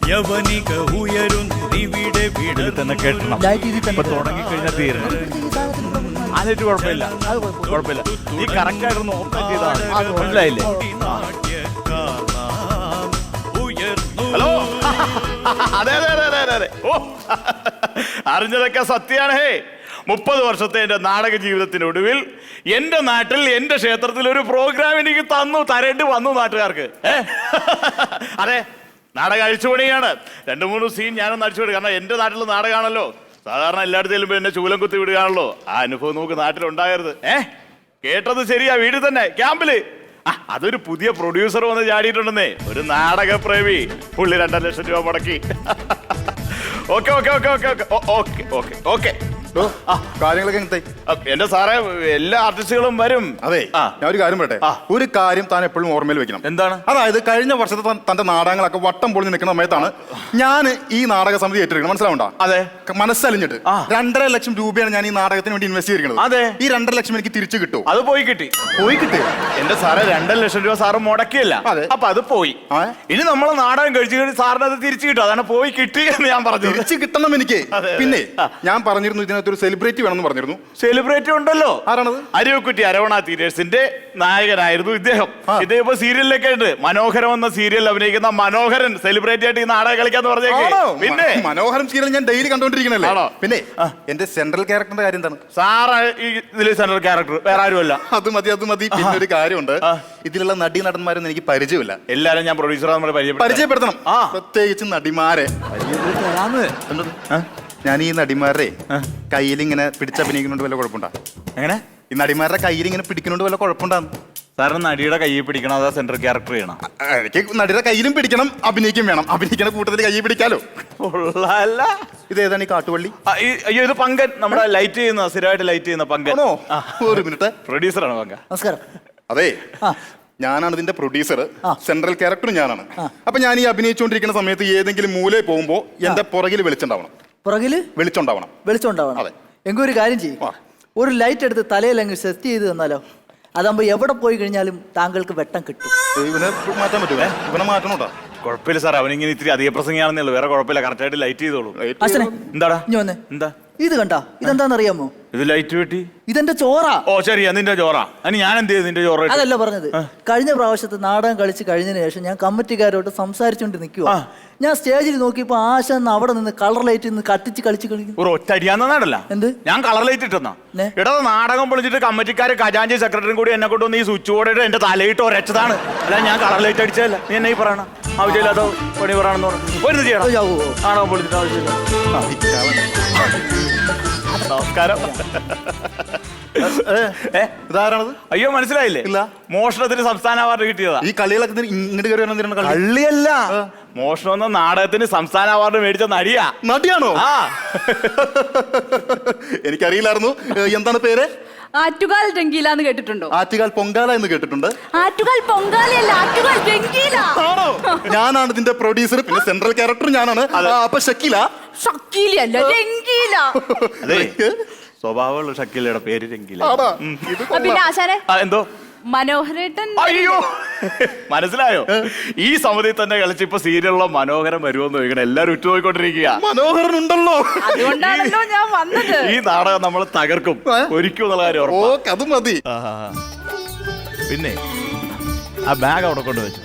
യവനിക ഉയരുന്നിവിടെ ഇതിൽ തന്നെ കേട്ടണം. ഇപ്പൊ തുടങ്ങിക്കഴിഞ്ഞാൽ തീരെ അതിട്ട് കുഴപ്പമില്ല, കുഴപ്പമില്ല. നീ കറക്റ്റ് ആയിട്ടൊന്ന് ഓപ്പറേറ്റ് ചെയ്താണ്, മനസ്സിലായില്ലേ? ഹലോ, അതെ അതെ അതെ അതെ അതെ. ഓ, അറിഞ്ഞതൊക്കെ സത്യമാണ്. ഹേ, 30 വർഷത്തെ എൻ്റെ നാടക ജീവിതത്തിനൊടുവിൽ എൻ്റെ നാട്ടിൽ എൻ്റെ ക്ഷേത്രത്തിൽ ഒരു പ്രോഗ്രാം എനിക്ക് തരേണ്ടി വന്നു നാട്ടുകാർക്ക്. അതെ, നാടകം അഴിച്ചുപണിയാണ്. 2-3 സീൻ ഞാനൊന്ന് അഴിച്ചുപണി. കാരണം എൻ്റെ നാട്ടിൽ നാടകമാണല്ലോ. സാധാരണ എല്ലായിടത്തേലും എന്നെ ചൂലം കുത്തി വിടുകയാണല്ലോ. ആ അനുഭവം നമുക്ക് നാട്ടിലുണ്ടാകരുത്. കേട്ടത് ശരിയാ, വീട്ടിൽ തന്നെ ക്യാമ്പില് അതൊരു പുതിയ പ്രൊഡ്യൂസർ വന്ന് ചാടിയിട്ടുണ്ടെന്നേ, ഒരു നാടകപ്രേമി. പുള്ളി 2.5 ലക്ഷം രൂപ മുടക്കി. Okay okay okay okay okay okay okay. കാര്യങ്ങളൊക്കെ എന്റെ സാറേ, എല്ലാ ആർട്ടിസ്റ്റുകളും വരും. അതെ, ഞാൻ ഒരു കാര്യം പറയട്ടെ. ഒരു കാര്യം താൻ എപ്പോഴും ഓർമ്മയിൽ വെക്കണം. എന്താണ്? അതായത് കഴിഞ്ഞ വർഷത്തെ തന്റെ നാടകങ്ങളൊക്കെ വട്ടം പൊളിഞ്ഞ് നിൽക്കുന്ന സമയത്താണ് ഞാൻ ഈ നാടക സമിതി ഏറ്റെടുക്കണം. മനസ്സിലാവണ്ട? അതെ, മനസ്സലിഞ്ഞിട്ട് 2.5 ലക്ഷം രൂപയാണ് ഞാൻ ഈ നാടകത്തിന് വേണ്ടി ഇൻവെസ്റ്റ് ചെയ്തിരിക്കുന്നത്. അതെ, ഈ 2.5 ലക്ഷം എനിക്ക് തിരിച്ചു കിട്ടും. അത് പോയി കിട്ടി. എന്റെ സാറേ, 2.5 ലക്ഷം രൂപ സാറ് മുടക്കിയല്ല. അപ്പൊ അത് പോയി. ഇനി നമ്മൾ നാടകം കഴിച്ചു കഴിഞ്ഞ് സാറിന് അത് തിരിച്ചു കിട്ടും. അതാണ് പോയി കിട്ടി എന്ന് ഞാൻ പറഞ്ഞു. തിരിച്ചു കിട്ടണം എനിക്ക്. പിന്നെ ഞാൻ പറഞ്ഞിരുന്നു ഇതിനകത്ത് ഒരു സെലിബ്രിറ്റി വേണമെന്ന് പറഞ്ഞിരുന്നു. സെലിബ്രിറ്റി ഉണ്ടല്ലോ. ആരാണത്? അരിവക്കുറ്റി അരവണ തീരേഴ്സിന്റെ നായകനായിരുന്നു ഇദ്ദേഹം. ഇദ്ദേഹം ഇപ്പൊ സീരിയലിലൊക്കെ ഉണ്ട്. മനോഹരം എന്ന സീരിയലിൽ അഭിനയിക്കുന്ന മനോഹരൻ സെലിബ്രിറ്റി ആയിട്ട് ഈ നാടകം കളിക്കാന്ന് പറഞ്ഞേക്ക്. പിന്നെ മനോഹരം സീരിയൽ ഞാൻ ഡെയിലി കണ്ടോണ്ടിരിക്കണല്ലേ. പിന്നെ എന്റെ സെൻട്രൽ ക്യാരക്ടറിന്റെ കാര്യം എന്താണ്? സാറ് ഇതിൽ സെൻട്രൽ ക്യാരക്ടർ, വേറെ ആരുമല്ല. അത് മതി, അത് മതി. പിന്നെ ഒരു കാര്യമുണ്ട്, ഇതിലുള്ള നടി നടന്മാരൊന്നും എനിക്ക് പരിചയമില്ല. എല്ലാരും ഞാൻ പ്രൊഡ്യൂസറാന്ന് പരിചയപ്പെടുത്തണം. പ്രത്യേകിച്ച് നടിമാരെ. ഞാൻ ഈ നടിമാരുടെ കയ്യിൽ ഇങ്ങനെ പിടിച്ചഭിനയിക്കുന്നോണ്ട് വല്ല കുഴപ്പമുണ്ടാ? എങ്ങനെ? ഈ നടിമാരുടെ കയ്യിൽ ഇങ്ങനെ പിടിക്കുന്നോണ്ട് വല്ല കുഴപ്പമുണ്ടാന്ന്? സാറിന് നടിയുടെ കയ്യിൽ പിടിക്കണം, അതാ സെൻട്രൽ ക്യാരക്ടർ ചെയ്യണം? എനിക്ക് നടിയുടെ കയ്യിലും പിടിക്കണം, അഭിനയിക്കും വേണം. അഭിനയിക്കുന്ന കൂട്ടത്തിൽ കയ്യിൽ പിടിക്കാലോ. ഇത് ഏതാണ് ഈ കാട്ടുവള്ളി? അയ്യോ, ഇത് പങ്കൻ, നമ്മുടെ ലൈറ്റ് ചെയ്യുന്ന, സ്ഥിരമായിട്ട് ലൈറ്റ് ചെയ്യുന്ന പങ്കൻ. ഒരു മിനിറ്റ്, പ്രൊഡ്യൂസറാണ് പങ്ക. നമസ്കാരം. അതെ, ഞാനാണ് ഇതിന്റെ പ്രൊഡ്യൂസർ. സെൻട്രൽ ക്യാരക്ടർ ഞാനാണ്. അപ്പൊ ഞാൻ ഈ അഭിനയിച്ചുകൊണ്ടിരിക്കുന്ന സമയത്ത് ഏതെങ്കിലും മൂലയിൽ പോകുമ്പോ എന്റെ പുറകിൽ വെളിച്ചുണ്ടാവണം. പുറകില് വെളിച്ചുണ്ടാവണം. വെളിച്ചുണ്ടാവണം. അതെ. എങ്കിൽ ഒരു കാര്യം ചെയ്യും, ഒരു ലൈറ്റ് എടുത്ത് തലയിൽ അങ്ങ് സെറ്റ് ചെയ്ത് തന്നാലോ? അതാകുമ്പോ എവിടെ പോയി കഴിഞ്ഞാലും താങ്കൾക്ക് വെട്ടം കിട്ടും. ഇവനെ മാറ്റാൻ പറ്റുമോ? ഇവനെ മാറ്റണോട്ടാ? കുഴപ്പമില്ല സാർ, അവനിങ്ങനെ ഇത്തിരി അധിക പ്രസംഗിയാണെന്നുള്ളൂ, വേറെ കുഴപ്പമില്ല. കറക്റ്റായിട്ട് ലൈറ്റ് ചെയ്തോളൂ. എന്താടാ? എന്താ ഇത് കണ്ടാ? ഇതെന്താന്നറിയാമോ? ഇത് ലൈറ്റ് വെട്ടി ഇതെന്റെ ചോറാ. ഓ ശരിയാ, നിന്റെ ചോറാ. അതിന് ഞാൻ എന്ത് ചെയ്തു? നിന്റെ ചോറ അതല്ല പറഞ്ഞത്. കഴിഞ്ഞ പ്രാവശ്യത്തെ നാടകം കളിച്ച് കഴിഞ്ഞതിന് ശേഷം ഞാൻ കമ്മിറ്റിക്കാരോട്ട് സംസാരിച്ചോണ്ട് നിൽക്കുക. ഞാൻ സ്റ്റേജിൽ നോക്കിയപ്പോ ആശ അവിടെ നിന്ന് കളർ ലൈറ്റ് നിന്ന് കത്തിച്ച് കളിച്ച് ഒരു ഒറ്റ അടിയാന്നാടല്ല. എന്ത്? ഞാൻ കളർ ലൈറ്റ് ഇട്ടെന്നാ ഇടത് നാടകം പൊളിച്ചിട്ട് കമ്മിറ്റിക്കാര് ഖജാൻജി സെക്രട്ടറിയും കൂടി എന്നെ കൊണ്ടുവന്ന് ഈ സ്വിച്ച് ബോർഡിട്ട് എന്റെ തലയിട്ട് ഒരച്ചതാണ്. അല്ല, ഞാൻ കളർ ലൈറ്റ് അടിച്ചതല്ല. നീ എന്നെ ഈ പറയണ ആവശ്യമില്ലാത്ത പണി പറയണമെന്ന് പറഞ്ഞു. ഒരു ചെയ്യണം, നാടകം പൊളിച്ചിട്ട് ആവശ്യമില്ല. നമസ്കാരം. ഇതാരാണത്? അയ്യോ, മനസ്സിലായില്ലേ? ഇല്ല. മോഷണത്തിന് സംസ്ഥാന അവാർഡ് കിട്ടിയതാ. ഈ കളികളൊക്കെ ഇങ്ങോട്ട് കയറി കള്ളിയല്ല, മോഷണം എന്ന നാടകത്തിന് സംസ്ഥാന അവാർഡ് മേടിച്ച നടിയാ. നടിയാണോ? എനിക്കറിയില്ലായിരുന്നു. എന്താണ് പേര്? ആറ്റുകാൽ രംഗീല എന്ന് കേട്ടിട്ടുണ്ടോ? ആറ്റുകാൽ പൊങ്കാല എന്ന് കേട്ടിട്ടുണ്ട്. ആറ്റുകാൽ പൊങ്കാലയല്ല, ആറ്റുകാൽ രംഗീല. ആണോ? ഞാനാണ് ഇതിന്റെ പ്രൊഡ്യൂസർ, പിന്നെ സെൻട്രൽ ക്യാരക്ടർ ഞാനാണ്. അപ്പൊ ഷക്കീല? ഷക്കീലല്ല, രംഗീല. അതെ, സ്വഭാവമുള്ള ഷക്കീലയുടെ പേര് രംഗീല. പിന്നെ ആശാനെ എന്തോ മനോഹരേട്ടൻ. അയ്യോ, മനസ്സിലായോ? ഈ സമിതി തന്നെ കളിച്ച് ഇപ്പൊ സീരിയലുള്ള മനോഹരൻ വരുമെന്ന് ചോദിക്കണം. എല്ലാരും ഉറ്റുപോയിക്കൊണ്ടിരിക്കുക. മനോഹരൻ ഉണ്ടല്ലോ, അതുകൊണ്ടാണല്ലോ ഞാൻ വന്നത്. ഈ നാടകം നമ്മൾ തകർക്കും, ഒരിക്കും എന്നുള്ള കാര്യം. അത് മതി. പിന്നെ ആ ബാഗ് അവിടെ കൊണ്ടുവച്ചു.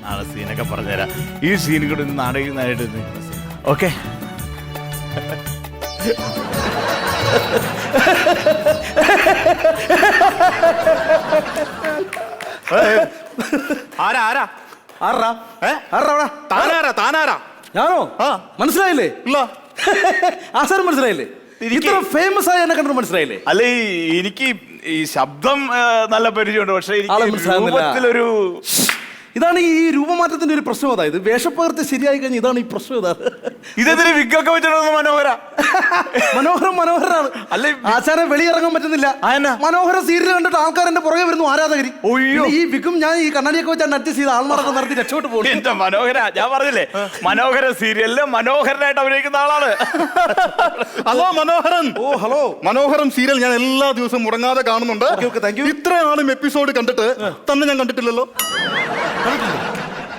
നാളെ സീനൊക്കെ പറഞ്ഞുതരാം. ഈ സീൻ കൂടെ നാടകമായിട്ട് ഓക്കെ. ഞാനോ? മനസ്സിലായില്ലേ? ഇല്ല. ആസാർ മനസ്സിലായില്ലേ? ഇത്ര ഫേമസ് ആയ എന്നെ കണ്ടിട്ട് മനസ്സിലായില്ലേ? അല്ല, എനിക്ക് ഈ ശബ്ദം നല്ല പരിചയമുണ്ട്, പക്ഷെ രൂപത്തിലൊരു ഇതാണ് ഈ രൂപമാറ്റത്തിന്റെ ഒരു പ്രശ്നം. അതായത് വേഷപ്പകർത്തി ശരിയായി കഴിഞ്ഞാൽ ഇതാണ് ഈ പ്രശ്നം. ഇതെന്തിന് വിഗൊക്കെ വെച്ചിട്ട് മനോഹരാണ്. അല്ലെ, ആശാനെ വെളിയിറങ്ങാൻ പറ്റുന്നില്ല. മനോഹര സീരിയൽ കണ്ടിട്ട് ആൾക്കാർ എന്റെ പുറകെ വരുന്നു, ആരാധകരി. ഈ വിഗും ഞാൻ ഈ കണ്ണാടിയൊക്കെ വെച്ചാൽ അഡ്ജസ്റ്റ് ചെയ്ത് ആൾമാരൊക്കെ നടത്തി രക്ഷപ്പെട്ടു പോകും. എന്റെ മനോഹര, ഞാൻ പറഞ്ഞില്ലേ, മനോഹര സീരിയലില് മനോഹരനായിട്ട് അഭിനയിക്കുന്ന ആളാണ്. ഹലോ മനോഹരൻ. ഓ ഹലോ. മനോഹരം സീരിയൽ ഞാൻ എല്ലാ ദിവസവും മുടങ്ങാതെ കാണുന്നുണ്ട്. ഇത്രയാളും എപ്പിസോഡ് കണ്ടിട്ട് തന്നെ ഞാൻ കണ്ടിട്ടില്ലല്ലോ.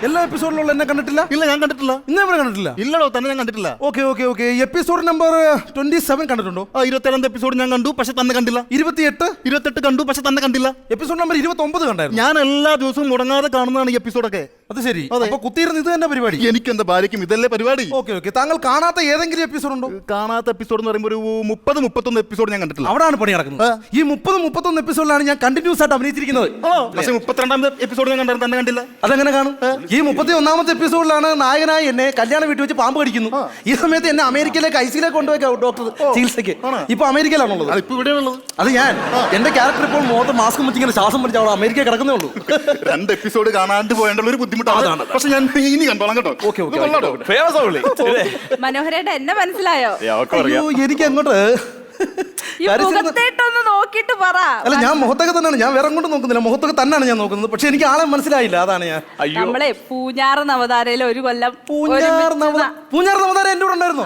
എല്ലാ എപ്പിസോഡിലുള്ള എന്നെ കണ്ടിട്ടില്ല? ഇല്ല, ഞാൻ കണ്ടിട്ടില്ല. ഇന്നേ വരെ കണ്ടിട്ടില്ല? ഇല്ലടോ, തന്നെ ഞാൻ കണ്ടിട്ടില്ല. ഓക്കെ. എപ്പിസോഡ് നമ്പർ 27 കണ്ടിട്ടുണ്ടോ? 27 എപ്പിസോഡ് ഞാൻ കണ്ടു, പക്ഷെ തന്നെ കണ്ടില്ല. 28 കണ്ടു, പക്ഷെ തന്നെ കണ്ടില്ല. എപ്പിസോഡ് നമ്പർ 29 കണ്ടായിരുന്നു. ഞാൻ എല്ലാ ദിവസവും മുടങ്ങാതെ കാണുന്നതാണ് ഈ എപ്പിസോഡൊക്കെ. അത് ശരി. അപ്പൊ കുത്തിയിരുന്ന് ഇത് തന്നെ പരിപാടി? എനിക്ക് എന്റെ ഭാര്യയ്ക്കും ഇതല്ലേ പരിപാടി. ഓക്കെ. താങ്കൾ കാണാത്ത ഏതെങ്കിലും എപ്പിസോഡ് ഉണ്ടോ? കാണാത്ത എപ്പിസോഡ് എന്ന് പറയുമ്പോൾ ഒരു 30-31 എപ്പിസോഡ് ഞാൻ കണ്ടിട്ടില്ല. അവിടാണ് പണി നടക്കുന്നത്. ഈ 30-31 എപ്പിസോഡിലാണ് ഞാൻ കണ്ടിന്യൂസ് ആയിട്ട് അഭിനയിച്ചിരിക്കുന്നത്. പക്ഷെ 32ാമത്തെ എപ്പിസോഡ് ഞാൻ കണ്ടായിരുന്നു, തന്നെ കണ്ടില്ല. അതെങ്ങനെ കാണും? ഈ 31ാമത്തെ എപ്പിസോഡിലാണ് നായകനായി എന്നെ കല്യാണ വീട്ടിൽ വെച്ച് പാമ്പ് കടിക്കുന്നു. ഈ സമയത്ത് എന്നെ അമേരിക്കയിലേക്ക് ഐസിയിലേക്ക് കൊണ്ടുപോയി ഡോക്ടർ ചികിത്സയ്ക്ക്. ഇപ്പൊ അമേരിക്കയിലാണുള്ളത്. അതിപ്പോ ഇവിടെയാണുള്ളത്. അത് ഞാൻ എന്റെ ക്യാരക്ടർ ഇപ്പോൾ മുഖത്ത് മാസ്ക് വെച്ച് ഇങ്ങനെ ശ്വാസം പിടിച്ച് അവിടെ അമേരിക്ക കിടക്കുന്നേ ഉള്ളൂ. 2 എപ്പിസോഡ് കാണാണ്ട് പോയേണ്ടുള്ള ഒരു ബുദ്ധിമുട്ടാണ്. പക്ഷെ ഞാൻ ഇനി കണ്ടോളാം കേട്ടോ. ഓക്കെ. ഫേമസ് ആവുള്ളേ. മനോഹരേട്ട എന്നെ മനസ്സിലായോ? അയ്യോ, എനിക്ക് അങ്ങോട്ട് ഈ മുഖത്തേട്ടൊന്ന് നോക്കിട്ട് പറ. അല്ല, ഞാൻ മുഖത്തൊക്കെ തന്നെയാണ്, ഞാൻ വേറെ അങ്ങോട്ട് നോക്കുന്നില്ല, മുഖത്തൊക്കെ തന്നെയാണ് ഞാൻ നോക്കുന്നത്. പക്ഷെ എനിക്ക് ആളെ മനസ്സിലായില്ല, അതാണ് ഞാൻ. നമ്മളെ പൂഞ്ഞാറ് നവതാരയിലെ ഒരു കൊല്ലം പൂഞ്ഞാർ നവതാരം എന്റെ കൂടെ ഉണ്ടായിരുന്നു.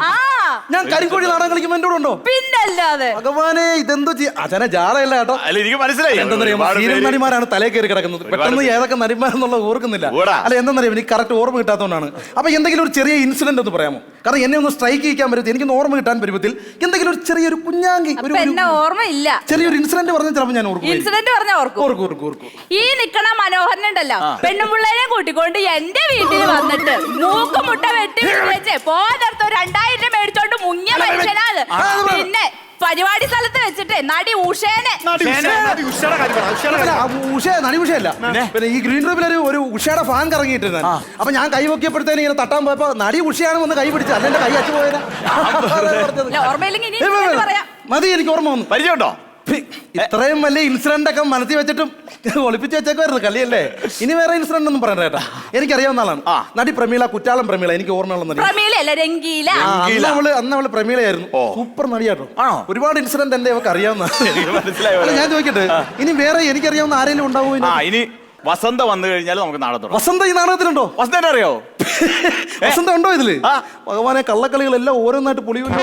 ഞാൻ കരിക്കോഴി നാടകം കളിക്കുമ്പോൾ എന്റെ കൂടെ ഉണ്ടോ? പിന്നല്ലാതെ. ഭഗവാനെ, ഇതെന്തോ അച്ഛനെ ജാടയല്ല കേട്ടോ. അല്ല, എനിക്ക് മനസ്സിലായി. എന്തെന്നറിയാം, സീരിയൽ നടിമാരാണ് തലേ കയറി കിടക്കുന്നത്. പെട്ടെന്ന് ഏതൊക്കെ നടിമാരെന്നുള്ള ഓർക്കുന്നില്ല. അല്ല, എന്തെന്നറിയാം, എനിക്ക് കറക്റ്റ് ഓർമ്മ കിട്ടാത്തതുകൊണ്ടാണ്. അപ്പൊ എന്തെങ്കിലും ഒരു ചെറിയ ഇൻസിഡന്റ് ഒന്ന് പറയാമോ? കാരണം എന്നെ ഒന്ന് സ്ട്രൈക്ക് ചെയ്യാൻ പറ്റും, എനിക്ക് ഓർമ്മ കിട്ടാൻ പരുവത്തിൽ എന്തെങ്കിലും ഒരു ചെറിയൊരു കുഞ്ഞാങ്കി ഓർമ്മയില്ല. ചെറിയൊരു ഇൻസിഡന്റ് പറഞ്ഞാൽ ചിലപ്പോൾ ഞാൻ ഓർക്കും. ഇൻസിഡന്റ് പറഞ്ഞാൽ ഓർക്കും. ഈ നിക്കണ മനോഹരനുണ്ടല്ലോ, പെണ്ണുപിള്ളേരെ കൂട്ടിക്കൊണ്ട് എന്റെ വീട്ടിൽ വന്നിട്ട് മൂക്കുമുട്ട വെട്ടി വെച്ച് പോകാനടുത്ത് 2000 മേടിച്ചോണ്ട് മുങ്ങിയ മനുഷ്യനാണ്. പിന്നെ പരിപാടി സ്ഥലത്ത് വെച്ചിട്ട് നടി ഉഷേനെ ഉഷയല്ല, പിന്നെ ഈ ഗ്രീൻ റൂമിൽ ഒരു ഉഷയുടെ ഫാൻ കറങ്ങിയിട്ടുണ്ട്. അപ്പൊ ഞാൻ കൈ നോക്കിയപ്പോഴത്തേന് ഇങ്ങനെ തട്ടാൻ പോയപ്പോ നടി ഉഷയാണ് വന്ന് കൈ പിടിച്ചത്, അല്ല എന്റെ കൈ അച്ചു പോയതാ. ഓർമ്മയില്ലെങ്കിൽ പറയാം. മതി, എനിക്ക് ഓർമ്മ വന്നു. പരിചയമുണ്ടോ? ഇത്രയും വലിയ ഇൻസിഡന്റ് ഒക്കെ മനസ്സിൽ വെച്ചിട്ടും ഒളിപ്പിച്ച് വെച്ചേക്കുമായിരുന്നു കളിയല്ലേ. ഇനി വേറെ ഇൻസിഡന്റ് ഒന്നും പറയണ്ട കേട്ടാ, എനിക്കറിയാവുന്ന ആളാണ്. നടി പ്രമീള, കുറ്റാളം പ്രമീള, എനിക്ക് ഓർമ്മയുള്ള അന്ന് അവള് പ്രമീളയായിരുന്നു. സൂപ്പർ നടിയാട്ടോ. ഒരുപാട് ഇൻസിഡന്റ് എന്റെ അവർക്ക് അറിയാവുന്ന. ഞാൻ ചോദിക്കട്ടെ, ഇനി വേറെ എനിക്കറിയാവുന്ന ആരെങ്കിലും ഉണ്ടാവുമോ? ഇനി വസന്ത വന്നു കഴിഞ്ഞാൽ നമുക്ക് നാടകം. വസന്ത ഈ നാടകത്തിലുണ്ടോ? വസന്ത അറിയോ? വസന്ത ഉണ്ടോ ഇതില്? ഭഗവാനെ, കള്ളക്കളികളെല്ലാം ഓരോന്നായിട്ട് പൊളിയുണ്ടോ?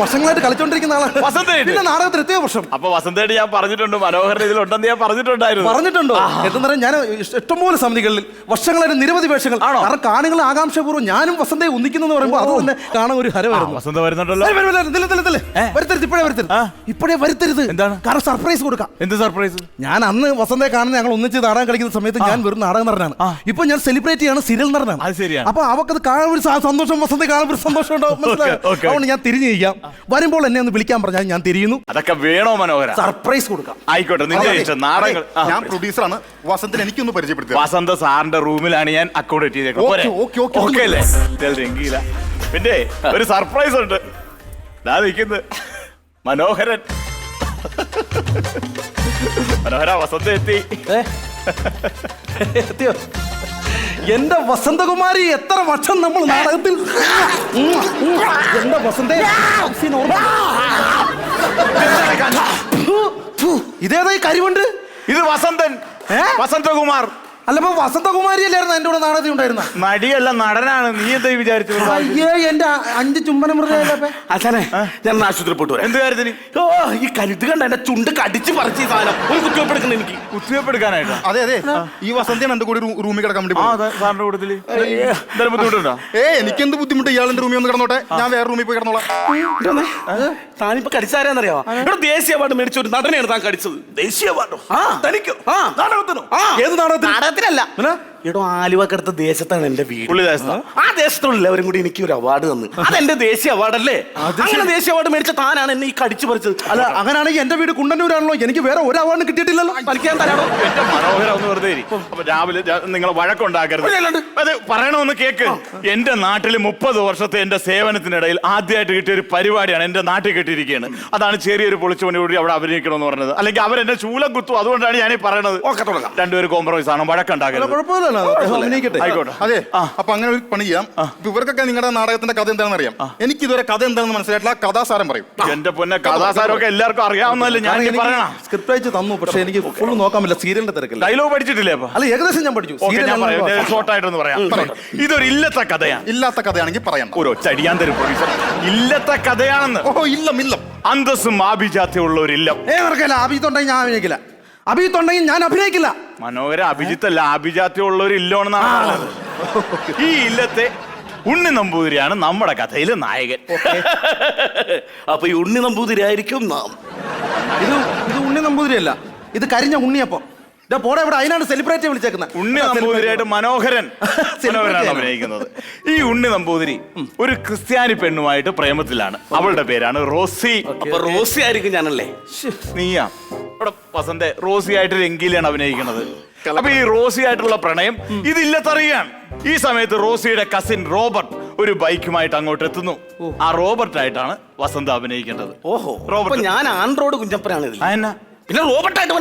വർഷങ്ങളായിട്ട് കളിച്ചോണ്ടിരിക്കുന്ന ആളാണ് വസന്ത. പിന്നെ നാടകത്തിൽ എത്തിയ വർഷം. അപ്പൊ വസന്തയുടെ ഞാൻ പറഞ്ഞിട്ടുണ്ട്, മനോഹരൻ ഇതിലുണ്ടെന്ന് ഞാൻ പറഞ്ഞിട്ടുണ്ടോ? എന്തെന്ന് പറഞ്ഞാൽ ഞാൻ ഇഷ്ടംപോലെ സമിതികളിൽ വർഷങ്ങളായിട്ട് നിരവധി വേഷങ്ങൾ. കാരണം കാണികൾ ആകാംക്ഷപൂർവ്വം ഞാനും വസന്തയെ ഒന്നിക്കുന്നു പറയുമ്പോൾ അത് തന്നെ കാണാൻ ഒരു ഹരമായിരുന്നു. വസന്ത വരുന്നുണ്ടല്ലോ. ഇപ്പോഴേ വരുത്തരുത്. എന്താണ്? കാരണം സർപ്രൈസ് കൊടുക്കാം. എന്ത് സർപ്രൈസ്? ഞാൻ അന്ന് വസന്തയെ കാണുന്ന ഞങ്ങൾ ഒന്നിച്ച് നാടകം കളിക്കുന്ന സമയത്ത് ഞാൻ വെറും നാടകം നടനാണ്. ഇപ്പൊ ഞാൻ സെലിബ്രേറ്റ് ചെയ്യാണ്, സീരിയൽ നടനാണ്. അപ്പൊ അവർക്ക് കാണാൻ ഒരു സന്തോഷം, വസന്തയെ കാണാൻ ഒരു സന്തോഷം ഉണ്ടാവും. അതുകൊണ്ട് ഞാൻ തിരിഞ്ഞു ചെയ്യാം. വരുമ്പോൾ എന്നെ ഒന്ന് വിളിക്കാൻ പറഞ്ഞാൽ ഞാൻ തിരിയുന്നു. അതൊക്കെ വേണോ മനോഹര? സർപ്രൈസ് കൊടുക്കാം. ആയിക്കോട്ടെ, നിന്റെ ഇഷ്ടം. നാടകങ്ങൾ ഞാൻ പ്രൊഡ്യൂസറാണ്. വസന്തനെ എനിക്കൊന്ന് പരിചയപ്പെടുത്തി. വസന്ത സാറിന്റെ റൂമിലാണ് ഞാൻ അക്കോമഡേറ്റ് ചെയ്തേക്കുന്നത്. പിന്നെ ഒരു സർപ്രൈസ് ഉണ്ട്. നിൽക്കുന്നത് മനോഹരൻ. മനോഹര, വസന്ത എത്തി. എത്തിയോ? എന്റെ വസന്തകുമാരി, എത്ര വർഷം നമ്മൾ നാടകത്തിൽ. എന്റെ വസന്ത, ഇതേതായി കരിവുണ്ട്? ഇത് വസന്തൻ, വസന്തകുമാർ. അല്ലപ്പോ വസന്തകുമാരി അല്ലായിരുന്നു എന്റെ കൂടെ നാടകത്തിൽ ഉണ്ടായിരുന്ന? നടിയല്ല, നടനാണ്. നീ എന്താ വിചാരിച്ചു? അയ്യേ, എന്റെ 5 ചുംബന മൃഗയല്ലേ. അച്ഛനെ, ഞാൻ ആശുപത്രി പോയിട്ട് വരാം. എന്ത് കാര്യത്തിന്? ഈ കരുത്ത് കണ്ട എന്റെ ചുണ്ട് കടിച്ച് പറിച്ച ഈ സാധനം ഒന്ന് കുത്തിവെപ്പെടുക്കണം എനിക്ക്. കുത്തിവെപ്പെടുക്കാനായിട്ടാ? അതെ, ഈ വസന്തയാണ് എന്റെ കൂടെ റൂമിൽ കിടക്കാൻ വേണ്ടി. സാറിന്റെ കൂട്ടത്തില് എന്തായാലും ബുദ്ധിമുട്ടുണ്ടോ? എനിക്കെന്ത് ബുദ്ധിമുട്ട്? ഇയാളെന്റെ റൂമിൽ ഒന്ന് കിടന്നോട്ടെ, ഞാൻ വേറെ റൂമിൽ പോയി കിടന്നോളാം. താനിപ്പോ കടിച്ചാരാന്നറിയാവോ? ഇവിടെ ദേശീയ അവാർഡ് മേടിച്ച ഒരു നടനെയാണ് താൻ കടിച്ചത്. ദേശീയ അവാർഡോ? തനിക്കോ? നാടകത്തിനോ? ഏത് നാടകത്തിൽ? നാടകത്തിനല്ല. എടോ, ആലുവക്കടുത്ത ദേശത്താണ് എന്റെ വീട്. ആ ദേശത്തുള്ള എല്ലാവരും കൂടി എനിക്ക് ഒരു അവാർഡ് തന്നു. അതെന്റെ ദേശീയ അവാർഡല്ലേ? അങ്ങനെ ദേശീയ അവാർഡ് മേടിച്ച താനാണ് എന്നെ ഈ കടിച്ചു പറിച്ചത്. അല്ല, അങ്ങനെയാണെങ്കിൽ എന്റെ വീട് കുണ്ടന്നൂരാണല്ലോ. എനിക്ക് വേറെ ഒരു അവാർഡ് കിട്ടിയിട്ടില്ലല്ലോ. കളിക്കാൻ തരാണോ? എന്റെ മനോഹര, ഒന്ന് വെറുതെ ഇരിക്കും. അപ്പൊ രാവിലെ നിങ്ങൾ വഴക്കുണ്ടാക്കരുത്. അത് പറയണമെന്ന് കേക്ക്. എന്റെ നാട്ടിൽ 30 വർഷത്തെ എന്റെ സേവനത്തിനിടയിൽ ആദ്യമായിട്ട് കിട്ടിയ ഒരു പരിപാടിയാണ് എന്റെ നാട്ടിൽ കിട്ടിയിരിക്കുകയാണ്. അതാണ് ചെറിയൊരു പൊളിച്ചുപണിയോടി അവിടെ അഭിനയിക്കണമെന്ന് പറഞ്ഞത്. അല്ലെങ്കിൽ അവരെന്നെ ശൂലം കുത്തും. അതുകൊണ്ടാണ് ഞാൻ ഈ പറയണത്. രണ്ടുപേരും കോംപ്രമൈസ് ആണ്, വഴക്കുണ്ടാക്കരുത്. ആയിക്കോട്ടെ. അതെ, അപ്പൊ അങ്ങനെ ഒരു പണി ചെയ്യാം. ഇവർക്കൊക്കെ നിങ്ങളുടെ നാടകത്തിന്റെ കഥ എന്താണെന്ന് അറിയാം. എനിക്ക് ഇതുവരെ കഥ എന്താണെന്ന് മനസ്സിലായിട്ടില്ല. കഥാസാരം പറയും. എന്റെ പൊന്നെ, കഥാസാരമൊക്കെ എല്ലാവർക്കും അറിയാവുന്നല്ലേ. ഞാൻ പറയണം. സ്ക്രിപ്റ്റ് അയച്ച് തന്നു, പക്ഷെ എനിക്ക് ഫുൾ നോക്കാൻ പറ്റില്ല. സീരിയലിന്റെ തിരക്കില്ല. ഡയലോഗ് പഠിച്ചിട്ടില്ലേ? അല്ല, ഏകദേശം ഞാൻ പഠിച്ചു. ഷോർട്ടായിട്ടൊന്ന് പറയാം. ഇതൊരു ഇല്ലത്തെ കഥയാണ്. ഇല്ലാത്ത കഥയാണെങ്കിൽ പറയാം. ഒരു ചടിയാൻ തരും പ്രൊഡ്യൂസർ. ഇല്ലത്തെ കഥയാണെന്ന്. ഓ, ഇല്ലം. അന്തസ്സും ആഭിജാത്യമുള്ള ഒരു ഇല്ലം. നടക്കില്ല. ആഭിജത്തുണ്ടെങ്കിൽ ഞാൻ അഭിനയിക്കില്ല. അഭിജിത്തുണ്ടെങ്കിൽ ഞാൻ അഭിനയിക്കില്ല. മനോഹര അഭിജിത്തല്ല, അഭിജാത്യമുള്ളവർ ഇല്ലോണെന്നാണ് പറഞ്ഞത്. ഈ ഇല്ലത്തെ ഉണ്ണി നമ്പൂതിരിയാണ് നമ്മുടെ കഥയിലെ നായകൻ. അപ്പൊ ഈ ഉണ്ണി നമ്പൂതിരി ആയിരിക്കും നാം. ഇത് ഉണ്ണി നമ്പൂതിരിയല്ല, ഇത് കരിഞ്ഞ ഉണ്ണിയപ്പം. പോടെ ഇവിടെ അതിനാണ് സെലിബ്രേറ്റ് വിളിച്ചേക്കുന്നത്. ഉണ്ണി നമ്പൂതിരിയായിട്ട് മനോഹരനാണ് അഭിനയിക്കുന്നത്. ഈ ഉണ്ണി നമ്പൂതിരി ഒരു ക്രിസ്ത്യാനി പെണ്ണുമായിട്ട് പ്രേമത്തിലാണ്. അവളുടെ പേരാണ് റോസി. അപ്പൊ റോസി ആയിരിക്കും ഞാനല്ലേ? നീയാ ഇവിടെ വസന്തെ റോസി ആയിട്ട് രംഗീലാണ് അഭിനയിക്കുന്നത്. അപ്പൊ ഈ റോസി ആയിട്ടുള്ള പ്രണയം ഇതില്ലത്തറിയാണ്. ഈ സമയത്ത് റോസിയുടെ കസിൻ റോബർട്ട് ഒരു ബൈക്കുമായിട്ട് അങ്ങോട്ട് എത്തുന്നു. ആ റോബർട്ടായിട്ടാണ് വസന്ത അഭിനയിക്കേണ്ടത്. ഓഹോ, റോബർട്ട്. ഞാൻ ആൻഡ്രോയിഡ് കുഞ്ഞപ്പനാണ് ഇതിൽ. പിന്നെ റോബർട്ടായിട്ട്